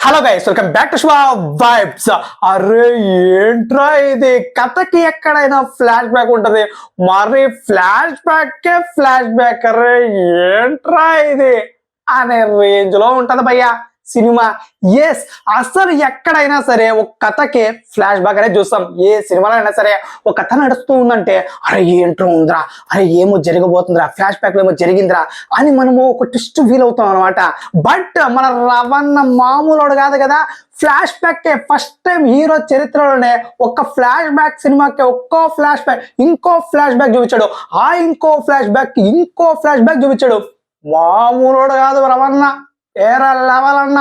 Hello guys, welcome back to Shiva vibes. అరే ఏంట్రా ఇది, కథకి ఎక్కడైనా ఫ్లాష్ బ్యాక్ ఉంటది, మరి ఫ్లాష్ బ్యాక్. అరే ఏంట్రా ఇది అనే రేంజ్ లో ఉంటది భయ్యా సినిమా. ఎస్, అసలు ఎక్కడైనా సరే ఒక కథకి ఫ్లాష్ బ్యాక్ అనేది చూస్తాం. ఏ సినిమాలో అయినా సరే ఒక కథ నడుస్తూ ఉందంటే అరే ఏంట్రో ఉందిరా, అరే ఏమో జరగబోతుందిరా, ఫ్లాష్ బ్యాక్ లో ఏమో జరిగిందిరా అని మనము ఒక ట్విస్ట్ ఫీల్ అవుతాం అనమాట. బట్ మన రవణ మామూలు కాదు కదా. Flash back first time hero చరిత్రలోనే ఒక ఫ్లాష్ బ్యాక్ సినిమాకి ఒక్కో ఫ్లాష్ బ్యాక్ ఇంకో ఫ్లాష్ బ్యాక్ చూపించాడు. ఆ ఇంకో ఫ్లాష్ బ్యాక్ చూపించాడు. మామూలు కాదు రవణ, ఏరా లెవెల్ అన్న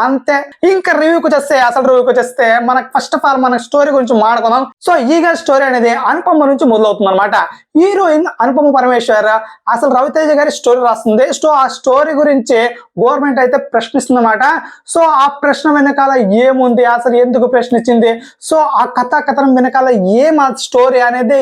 అంతే. ఇంకా రివ్యూకి వచ్చేస్తే మనకు ఫస్ట్ ఆఫ్ ఆల్ మన స్టోరీ గురించి మాట్లాడుకుందాం. సో ఈగ స్టోరీ అనేది అనుపమ నుంచి మొదలవుతుంది అనమాట. హీరోయిన్ అనుపమ పరమేశ్వర్ అసలు రవితేజ గారి స్టోరీ రాస్తుంది. సో ఆ స్టోరీ గురించి గవర్నమెంట్ అయితే ప్రశ్నిస్తుంది అనమాట. సో ఆ ప్రశ్న వెనకాల ఏముంది, అసలు ఎందుకు ప్రశ్నించింది, సో ఆ కథనం వెనకాల ఏం ఆ స్టోరీ అనేది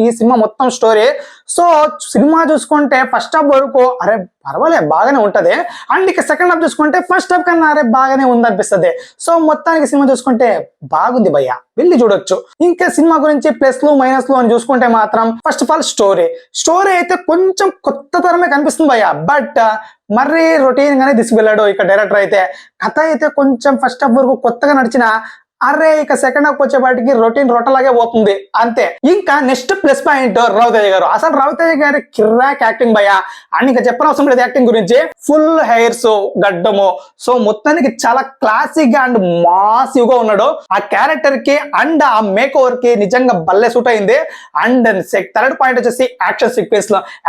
ఈ సినిమా మొత్తం స్టోరీ. సో సినిమా చూసుకుంటే ఫస్ట్ హాఫ్ వరకు అరే పర్వాలేదు బాగానే ఉంటది, అండ్ ఇక సెకండ్ హాఫ్ చూసుకుంటే ఫస్ట్ హాఫ్ కన్నా అరే బాగానే ఉంది అనిపిస్తుంది. సో మొత్తానికి సినిమా చూసుకుంటే బాగుంది భయ్య, వెళ్ళి చూడొచ్చు. ఇంకా సినిమా గురించి ప్లస్లు మైనస్లు అని చూసుకుంటే మాత్రం ఫస్ట్ ఆఫ్ ఆల్ స్టోరీ అయితే కొంచెం కొత్త తరమే కనిపిస్తుంది భయ్య. బట్ మరీ రొటీన్ గానే తీసుకెళ్ళాడు ఇక డైరెక్టర్ అయితే. కథ అయితే కొంచెం ఫస్ట్ హాఫ్ వరకు కొత్తగా నడిచిన అరే ఇక సెకండ్ హాఫ్ వచ్చేపాటికి రొట్టలాగే పోతుంది అంతే. ఇంకా నెక్స్ట్ ప్లస్ పాయింట్ రవితేజ గారు. అసలు రవితేజ గారి కిర్రాక్ యాక్టింగ్ భయ్య, అండ్ ఇంకా చెప్పనవసరం లేదు యాక్టింగ్ గురించి. ఫుల్ హెయిర్స్, గడ్డము, సో మొత్తానికి చాలా క్లాసిక్ గా అండ్ మాసివ్ గా ఉన్నాడు. ఆ క్యారెక్టర్ కి అండ్ ఆ మేక్ ఓవర్ కి నిజంగా భలే సూట్ అయింది. అండ్ థర్డ్ పాయింట్ వచ్చేసి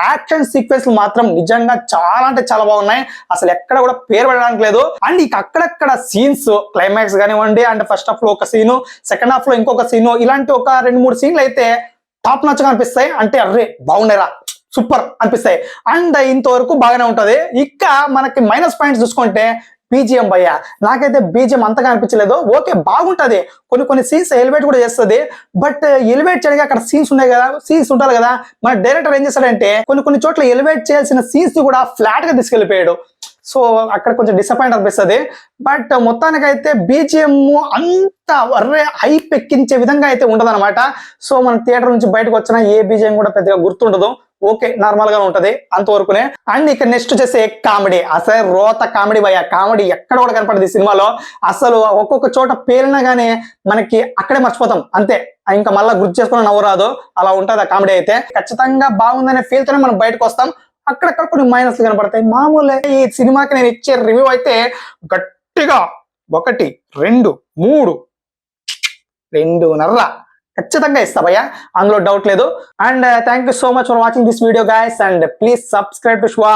యాక్షన్ సీక్వెన్స్ మాత్రం నిజంగా చాలా అంటే చాలా బాగున్నాయి. అసలు ఎక్కడ కూడా పేరు పెట్టడానికి లేదు. అండ్ ఇక అక్కడక్కడ సీన్స్, క్లైమాక్స్ కానివ్వండి, అండ్ ఫస్ట్ హాఫ్ లో ఒక సీను, సెకండ్ హాఫ్ లో ఇంకొక సీను, ఇలాంటి ఒక 2-3 సీన్లు అయితే టాప్ నచ్చగా అనిపిస్తాయి. అంటే అర్రే బాగున్నాయిరా, సూపర్ అనిపిస్తాయి. అండ్ ఇంతవరకు బాగానే ఉంటది. ఇక మనకి మైనస్ పాయింట్స్ చూసుకుంటే బీజిఎం భయ్య, నాకైతే బీజిఎం అంతగా అనిపించలేదు. ఓకే బాగుంటది, కొన్ని సీన్స్ ఎలివేట్ కూడా చేస్తుంది. బట్ ఎలివేట్ చేయడానికి అక్కడ సీన్స్ ఉండాలి కదా. మన డైరెక్టర్ ఏం చేస్తాడంటే కొన్ని చోట్ల ఎలివేట్ చేయాల్సిన సీన్స్ కూడా ఫ్లాట్ గా తీసుకెళ్లిపోయాడు. సో అక్కడ కొంచెం డిసప్పాయింట్ అనిపిస్తుంది. బట్ మొత్తానికైతే బీజిఎం అంత హైప్ ఎక్కించే విధంగా అయితే ఉండదన్నమాట. సో మన థియేటర్ నుంచి బయటకు వచ్చిన ఏ బీజిఎం కూడా పెద్దగా గుర్తుండదు. ఓకే నార్మల్ గా ఉంటది అంతవరకునే. అండ్ ఇక నెక్స్ట్ వచ్చేసి కామెడీ. అసలు రోత కామెడీ భయ్య, కామెడీ ఎక్కడ కూడా కనపడదు ఈ సినిమాలో. అసలు ఒక్కొక్క చోట పేలినా గానీ మనకి అక్కడే మర్చిపోతాం అంతే, ఇంకా మళ్ళీ గుర్తు చేసుకుని నవ్వురాదు, అలా ఉంటది ఆ కామెడీ అయితే. ఖచ్చితంగా బాగుందనే ఫీల్ తోనే మనం బయటకు వస్తాం. అక్కడక్కడ కొన్ని మైనస్లు కనపడతాయి, మామూలే. ఈ సినిమాకి నేను ఇచ్చే రివ్యూ అయితే గట్టిగా 1, 2, 3, 2.5 ఖచ్చితంగా ఇస్తా భయ్య, అందులో డౌట్ లేదు. And thank you so much for watching this video guys, and please subscribe to Shiva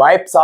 vibes.